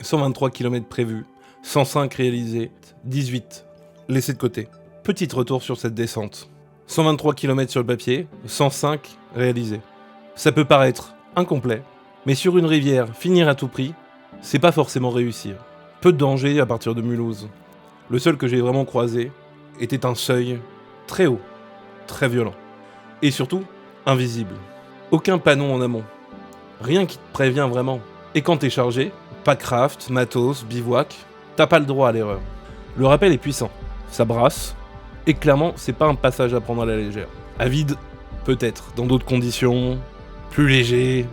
123 km prévus, 105 réalisés, 18 laissés de côté. Petit retour sur cette descente. 123 km sur le papier, 105 réalisés. Ça peut paraître incomplet, mais sur une rivière, finir à tout prix, c'est pas forcément réussir. Peu de danger à partir de Mulhouse. Le seul que j'ai vraiment croisé était un seuil très haut, très violent. Et surtout, invisible. Aucun panneau en amont. Rien qui te prévient vraiment. Et quand t'es chargé, pas craft, matos, bivouac, t'as pas le droit à l'erreur. Le rappel est puissant. Ça brasse. Et clairement, c'est pas un passage à prendre à la légère. À vide, peut-être, dans d'autres conditions, plus léger,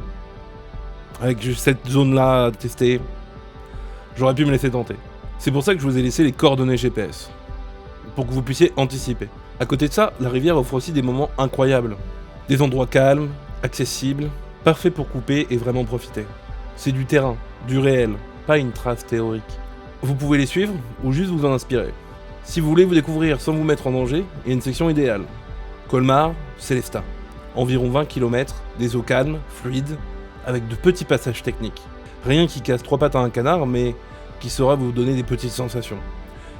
avec juste cette zone-là à tester, j'aurais pu me laisser tenter. C'est pour ça que je vous ai laissé les coordonnées GPS, pour que vous puissiez anticiper. À côté de ça, la rivière offre aussi des moments incroyables. Des endroits calmes, accessibles, parfaits pour couper et vraiment profiter. C'est du terrain, du réel, pas une trace théorique. Vous pouvez les suivre ou juste vous en inspirer. Si vous voulez vous découvrir sans vous mettre en danger, il y a une section idéale. Colmar, Célestat. Environ 20 km, des eaux calmes, fluides, avec de petits passages techniques. Rien qui casse 3 pattes à un canard, mais qui saura vous donner des petites sensations.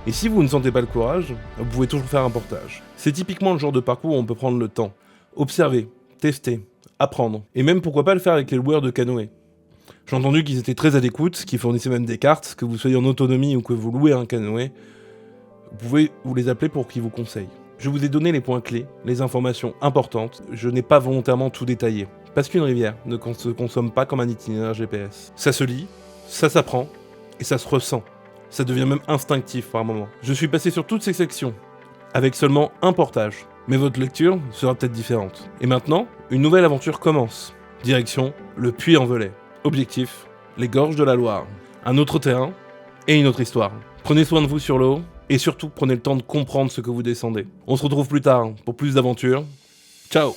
Et si vous ne sentez pas le courage, vous pouvez toujours faire un portage. C'est typiquement le genre de parcours où on peut prendre le temps. Observer, tester, apprendre. Et même pourquoi pas le faire avec les loueurs de canoë. J'ai entendu qu'ils étaient très à l'écoute, qu'ils fournissaient même des cartes, que vous soyez en autonomie ou que vous louez un canoë. Vous pouvez vous les appeler pour qu'ils vous conseillent. Je vous ai donné les points clés, les informations importantes. Je n'ai pas volontairement tout détaillé. Parce qu'une rivière ne se consomme pas comme un itinéraire GPS. Ça se lit, ça s'apprend, et ça se ressent. Ça devient même instinctif par moments. Je suis passé sur toutes ces sections, avec seulement un portage. Mais votre lecture sera peut-être différente. Et maintenant, une nouvelle aventure commence. Direction, le Puy-en-Velay. Objectif, les gorges de la Loire. Un autre terrain, et une autre histoire. Prenez soin de vous sur l'eau, et surtout prenez le temps de comprendre ce que vous descendez. On se retrouve plus tard pour plus d'aventures. Ciao!